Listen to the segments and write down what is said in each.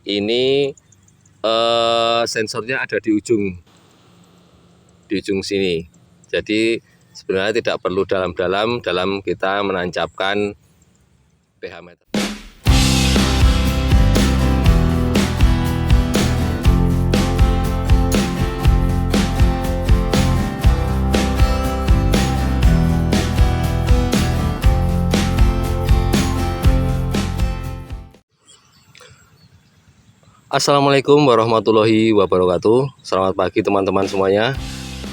ini sensornya ada di ujung sini. Jadi sebenarnya tidak perlu dalam kita menancapkan pH meter. Assalamualaikum warahmatullahi wabarakatuh. Selamat pagi teman-teman semuanya.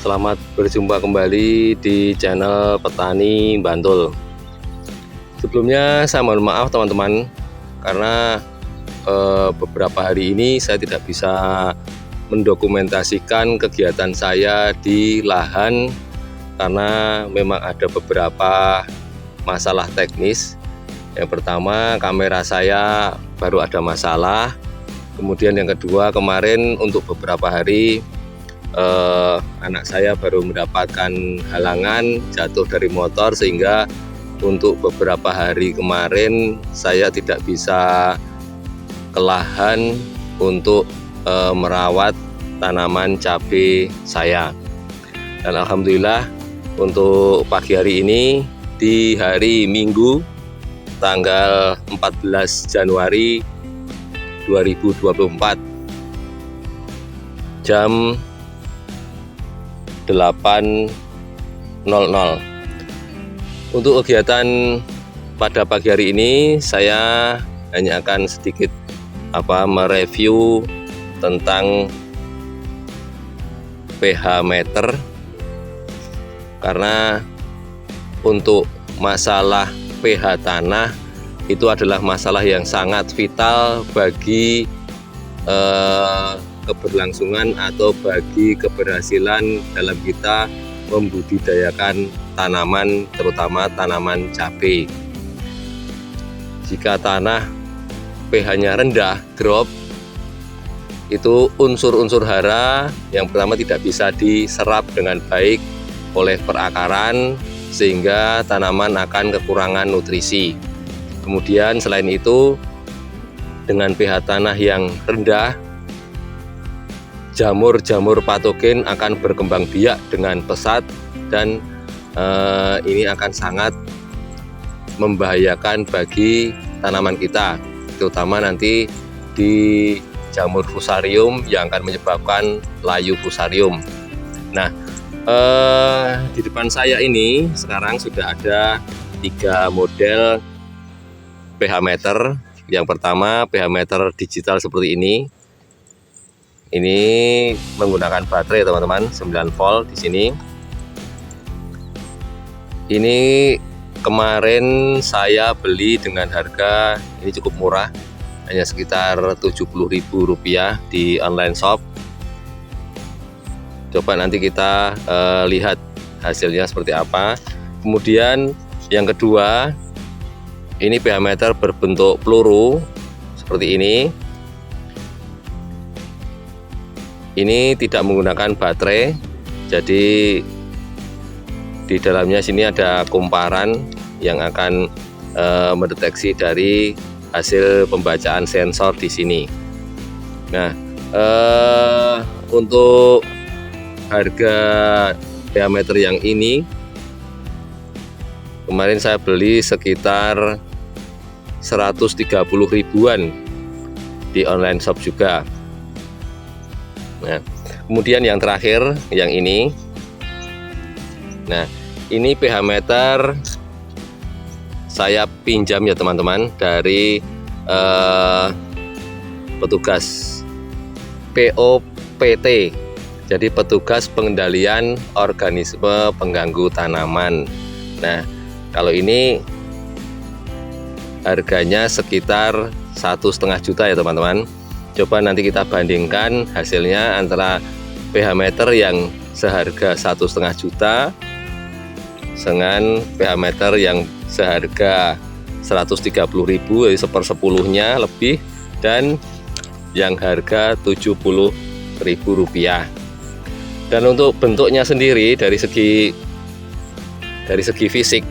Selamat berjumpa kembali di channel Petani Bantul. Sebelumnya saya mohon maaf teman-teman, karena beberapa hari ini saya tidak bisa mendokumentasikan kegiatan saya di lahan karena memang ada beberapa masalah teknis. Yang pertama, kamera saya baru ada masalah. Kemudian yang kedua, kemarin untuk beberapa hari anak saya baru mendapatkan halangan jatuh dari motor, sehingga untuk beberapa hari kemarin saya tidak bisa ke lahan untuk merawat tanaman cabai saya. Dan alhamdulillah untuk pagi hari ini, di hari Minggu tanggal 14 Januari 2024 jam 8.00. Untuk kegiatan pada pagi hari ini, saya hanya akan sedikit mereview tentang pH meter, karena untuk masalah pH tanah itu adalah masalah yang sangat vital bagi keberlangsungan atau bagi keberhasilan dalam kita membudidayakan tanaman, terutama tanaman cabai. Jika tanah pH-nya rendah, drop, itu unsur-unsur hara yang pertama tidak bisa diserap dengan baik oleh perakaran, sehingga tanaman akan kekurangan nutrisi. Kemudian selain itu, dengan pH tanah yang rendah, jamur-jamur patogen akan berkembang biak dengan pesat, dan ini akan sangat membahayakan bagi tanaman kita, terutama nanti di jamur fusarium yang akan menyebabkan layu fusarium. Nah, di depan saya ini sekarang sudah ada 3 model pH meter. Yang pertama, pH meter digital seperti ini. Ini menggunakan baterai teman-teman, 9 volt di sini. Ini kemarin saya beli dengan harga ini cukup murah, hanya sekitar Rp70.000 di online shop. Coba nanti kita lihat hasilnya seperti apa. Kemudian yang kedua, ini pH meter berbentuk peluru seperti ini. Ini tidak menggunakan baterai, jadi di dalamnya sini ada kumparan yang akan mendeteksi dari hasil pembacaan sensor di sini. Nah, untuk harga pH meter yang ini kemarin saya beli sekitar 130 ribuan di online shop juga. Nah, kemudian yang terakhir yang ini. Nah, ini pH meter saya pinjam ya teman-teman dari petugas POPT. Jadi petugas pengendalian organisme pengganggu tanaman. Nah, kalau ini harganya sekitar 1,5 juta ya teman-teman. Coba nanti kita bandingkan hasilnya antara pH meter yang seharga 1,5 juta dengan pH meter yang seharga 130.000, jadi 1/10-nya lebih, dan yang harga Rp70.000. Dan untuk bentuknya sendiri dari segi fisik,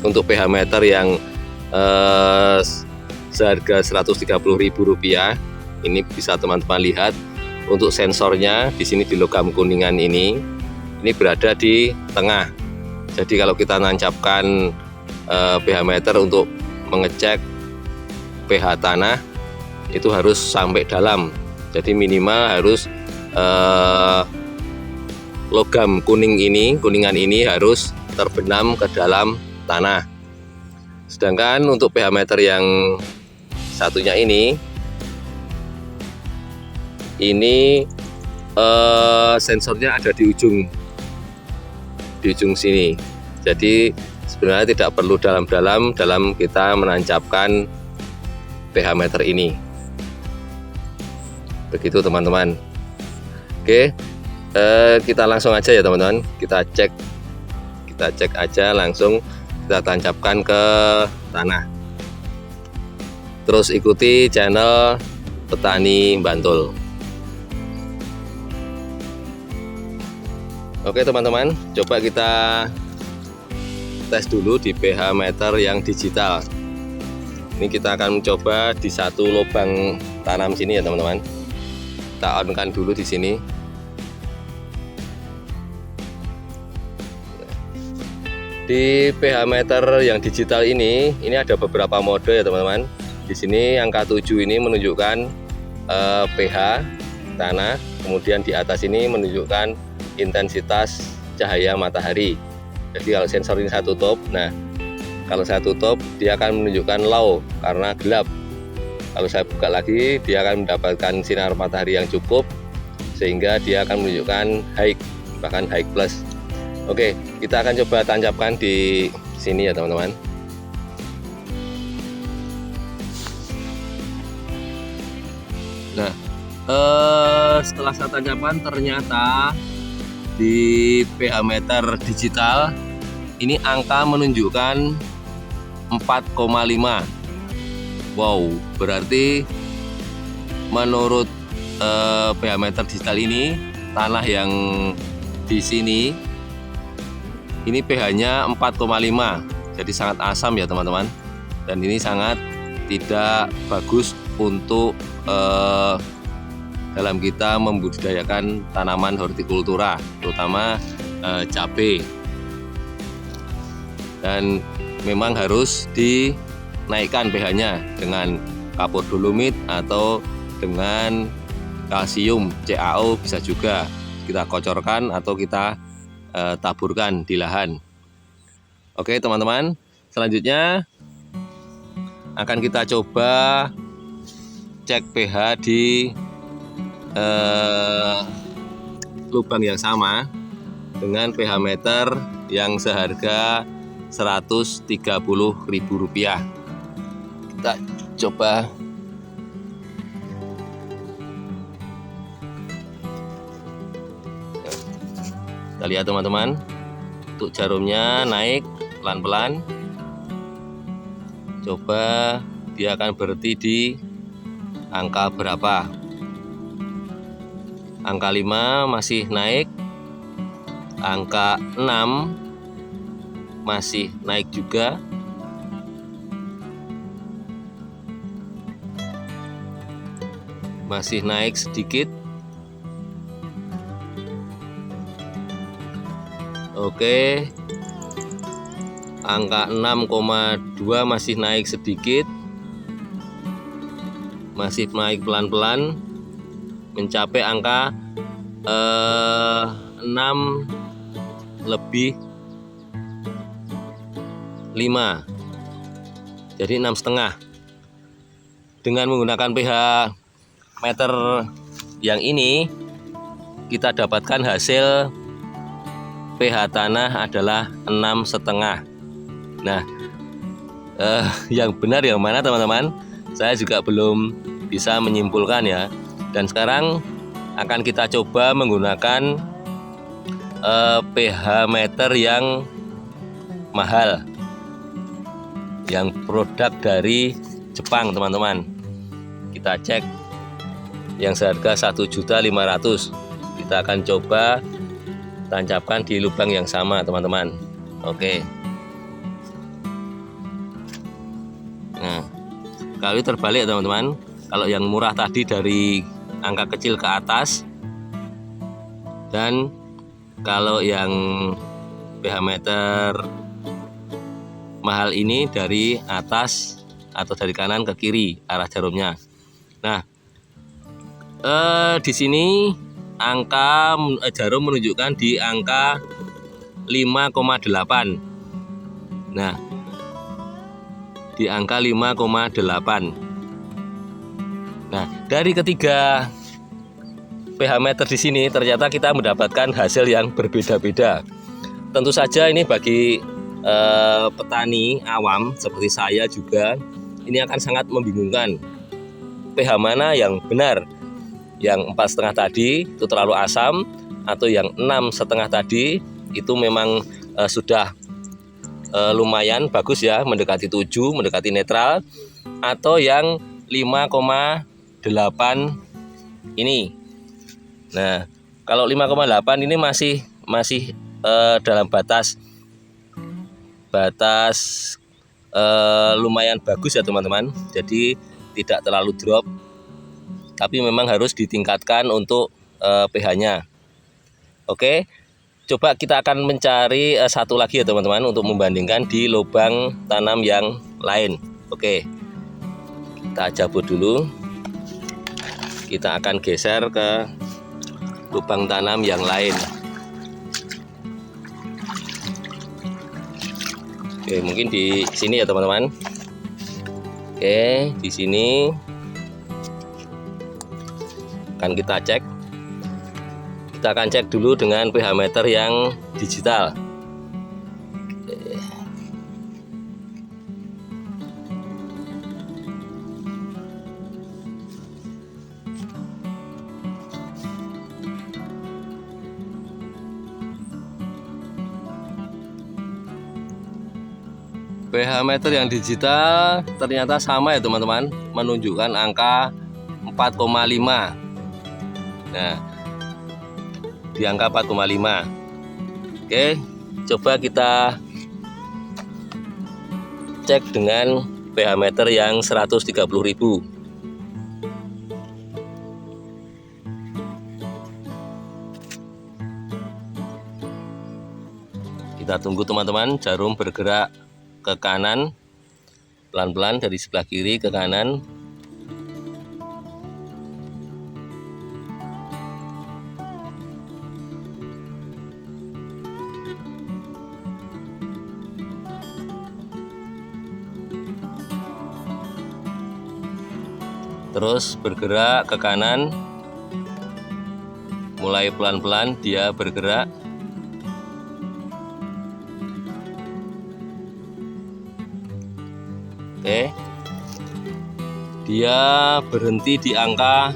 untuk pH meter yang seharga Rp130.000 Ini bisa teman-teman lihat untuk sensornya di sini di logam kuningan ini berada di tengah. Jadi kalau kita nancapkan pH meter untuk mengecek pH tanah itu harus sampai dalam. Jadi minimal harus logam kuningan ini harus terbenam ke dalam tanah. Sedangkan untuk pH meter yang satunya ini sensornya ada di ujung sini. Jadi sebenarnya tidak perlu dalam kita menancapkan pH meter ini. Begitu teman-teman. Oke, kita langsung aja ya teman-teman. Kita cek aja langsung, kita tancapkan ke tanah. Terus ikuti channel Petani Bantul. Oke teman-teman, coba kita tes dulu di pH meter yang digital. Ini kita akan mencoba di satu lubang tanam sini ya teman-teman. Kita on-kan dulu di sini. Di pH meter yang digital ini ada beberapa mode ya teman-teman. Di sini angka 7 ini menunjukkan pH tanah, kemudian di atas ini menunjukkan intensitas cahaya matahari. Jadi kalau sensor ini saya tutup, nah kalau saya tutup dia akan menunjukkan low karena gelap. Kalau saya buka lagi dia akan mendapatkan sinar matahari yang cukup sehingga dia akan menunjukkan high, bahkan high plus. Oke, kita akan coba tancapkan di sini ya teman-teman. Nah, setelah saya tancapkan ternyata di pH meter digital ini angka menunjukkan 4,5. Wow, berarti menurut pH meter digital ini tanah yang di sini ini pH-nya 4,5, jadi sangat asam ya teman-teman. Dan ini sangat tidak bagus untuk dalam kita membudidayakan tanaman hortikultura, terutama cabai. Dan memang harus dinaikkan pH-nya dengan kapur dolomit atau dengan kalsium CaO, bisa juga kita kocorkan atau kita taburkan di lahan. Oke teman-teman, selanjutnya akan kita coba cek pH di lubang yang sama dengan pH meter yang seharga Rp130.000. Kita coba. Kita lihat teman-teman, untuk jarumnya naik pelan-pelan. Coba dia akan berhenti di angka berapa. Angka 5 masih naik, angka 6 masih naik juga, masih naik sedikit. Oke, angka 6,2 masih naik sedikit, masih naik pelan-pelan mencapai angka 6/5, jadi 6,5. Dengan menggunakan pH meter yang ini kita dapatkan hasil pH tanah adalah 6,5. Nah, yang benar yang mana teman-teman? Saya juga belum bisa menyimpulkan ya. Dan sekarang akan kita coba menggunakan pH meter yang mahal, yang produk dari Jepang teman-teman. Kita cek yang seharga 1.500.000. Kita akan coba tancapkan di lubang yang sama teman-teman. Oke. Nah, kalau terbalik teman-teman, Kalau yang murah tadi dari angka kecil ke atas, dan kalau yang pH meter mahal ini dari atas atau dari kanan ke kiri arah jarumnya. Nah, di sini angka jarum menunjukkan di angka 5,8. Nah, di angka 5,8. Nah, dari ketiga pH meter di sini ternyata kita mendapatkan hasil yang berbeda-beda. Tentu saja ini bagi petani awam seperti saya juga, ini akan sangat membingungkan. pH mana yang benar? Yang 4,5 tadi itu terlalu asam, atau yang 6,5 tadi itu memang sudah lumayan bagus ya, mendekati 7, mendekati netral, atau yang 5,8 ini. Nah, kalau 5,8 ini masih dalam batas lumayan bagus ya teman-teman. Jadi tidak terlalu drop, tapi memang harus ditingkatkan untuk pH-nya. Oke, coba kita akan mencari satu lagi ya teman-teman untuk membandingkan di lubang tanam yang lain. Oke, kita cabut dulu. Kita akan geser ke lubang tanam yang lain. Oke, mungkin di sini ya teman-teman. Oke, di sini akan kita cek. Kita akan cek dulu dengan pH meter yang digital. pH meter yang digital ternyata sama ya teman-teman, menunjukkan angka 4,5. Nah, di angka 4,5. Oke, coba kita cek dengan pH meter yang 130.000. Kita tunggu teman-teman, jarum bergerak ke kanan pelan-pelan dari sebelah kiri ke kanan. Terus bergerak ke kanan, mulai pelan-pelan dia bergerak. Oke, dia berhenti di angka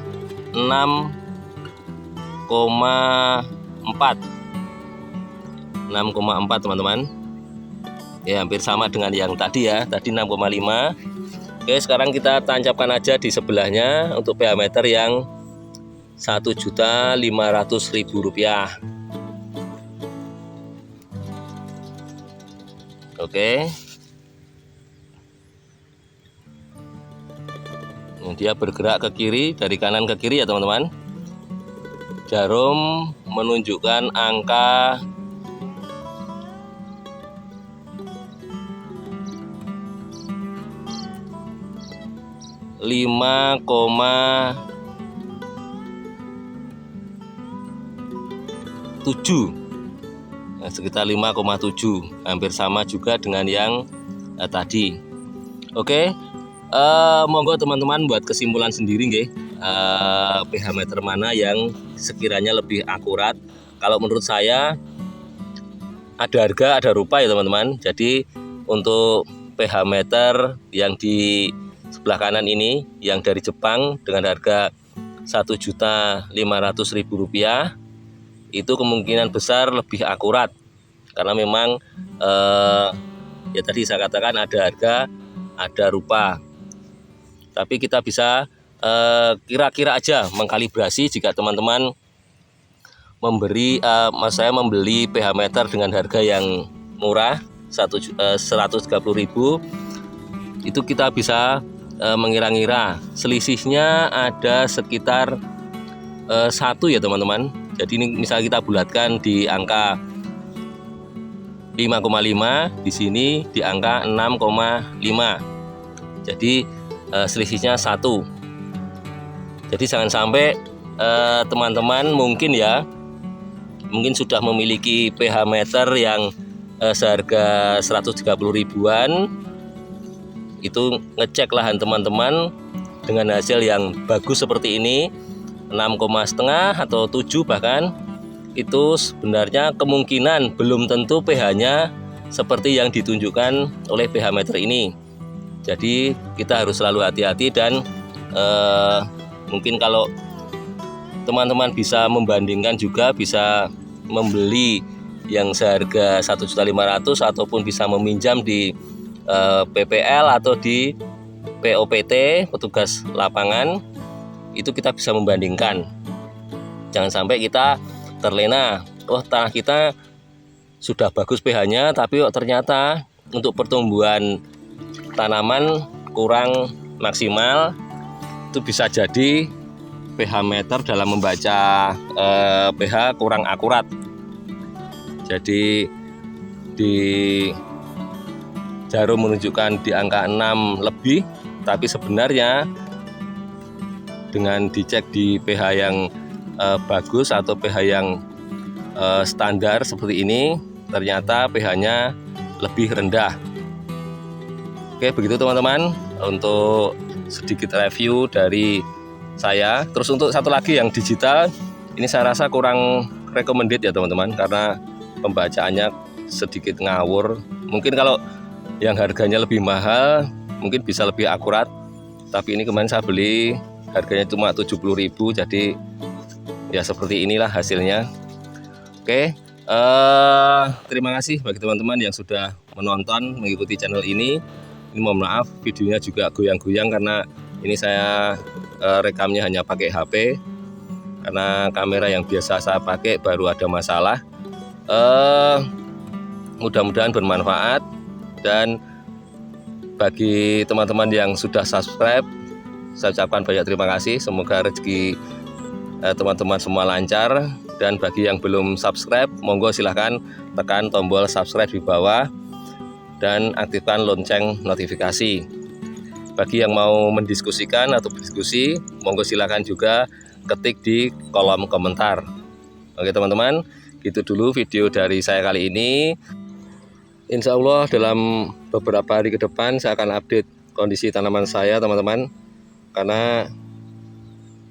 6,4 teman-teman. Ya, hampir sama dengan yang tadi ya, tadi 6,5. Oke, sekarang kita tancapkan aja di sebelahnya untuk pH meter yang Rp1.500.000. Oke, dia bergerak ke kiri, dari kanan ke kiri ya teman-teman. Jarum menunjukkan angka 5,7, sekitar 5,7, hampir sama juga dengan yang tadi. Oke, monggo teman-teman buat kesimpulan sendiri nggih, pH meter mana yang sekiranya lebih akurat. Kalau menurut saya ada harga ada rupa ya teman-teman. Jadi untuk pH meter yang di sebelah kanan ini yang dari Jepang dengan harga Rp1.500.000 itu kemungkinan besar lebih akurat, karena memang ya tadi saya katakan ada harga ada rupa. Tapi kita bisa kira-kira aja mengkalibrasi jika teman-teman membeli pH meter dengan harga yang murah 130.000, itu kita bisa mengira-ngira selisihnya ada sekitar 1 ya teman-teman. Jadi ini misalnya kita bulatkan di angka 5,5, di sini di angka 6,5. Jadi selisihnya 1. Jadi jangan sampai teman-teman mungkin sudah memiliki pH meter yang seharga 130 ribuan, itu ngecek lahan teman-teman dengan hasil yang bagus seperti ini 6,5 atau 7 bahkan, itu sebenarnya kemungkinan belum tentu pH-nya seperti yang ditunjukkan oleh pH meter ini. Jadi kita harus selalu hati-hati dan mungkin kalau teman-teman bisa membandingkan juga, bisa membeli yang seharga 1.500.000 ataupun bisa meminjam di PPL atau di POPT, petugas lapangan, itu kita bisa membandingkan. Jangan sampai kita terlena, tanah kita sudah bagus pH-nya tapi ternyata untuk pertumbuhan tanaman kurang maksimal. Itu bisa jadi pH meter dalam membaca pH kurang akurat. Jadi di jarum menunjukkan di angka 6 lebih, tapi sebenarnya dengan dicek di pH yang bagus atau pH yang standar seperti ini, ternyata pH-nya lebih rendah. Oke, begitu teman-teman untuk sedikit review dari saya. Terus untuk satu lagi yang digital, ini saya rasa kurang recommended ya teman-teman, karena pembacaannya sedikit ngawur. Mungkin kalau yang harganya lebih mahal mungkin bisa lebih akurat, tapi ini kemarin saya beli harganya cuma 70.000, jadi ya seperti inilah hasilnya. Oke, terima kasih bagi teman-teman yang sudah menonton, mengikuti channel ini. Mohon maaf videonya juga goyang-goyang karena ini saya rekamnya hanya pakai HP, karena kamera yang biasa saya pakai baru ada masalah. Mudah-mudahan bermanfaat, dan bagi teman-teman yang sudah subscribe, saya ucapkan banyak terima kasih. Semoga rezeki teman-teman semua lancar, dan bagi yang belum subscribe, monggo silahkan tekan tombol subscribe di bawah dan aktifkan lonceng notifikasi. Bagi yang mau mendiskusikan atau berdiskusi, monggo silahkan juga ketik di kolom komentar. Oke teman-teman, gitu dulu video dari saya kali ini. Insya Allah dalam beberapa hari ke depan saya akan update kondisi tanaman saya teman-teman, karena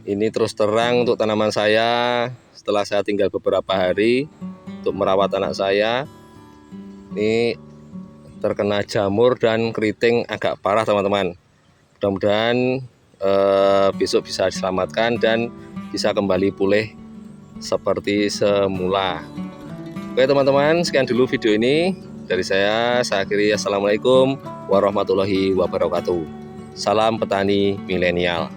ini terus terang untuk tanaman saya setelah saya tinggal beberapa hari untuk merawat anak saya, ini terkena jamur dan keriting agak parah teman-teman. Mudah-mudahan besok bisa diselamatkan dan bisa kembali pulih seperti semula. Oke teman-teman, sekian dulu video ini dari saya akhiri. Assalamualaikum warahmatullahi wabarakatuh. Salam petani milenial.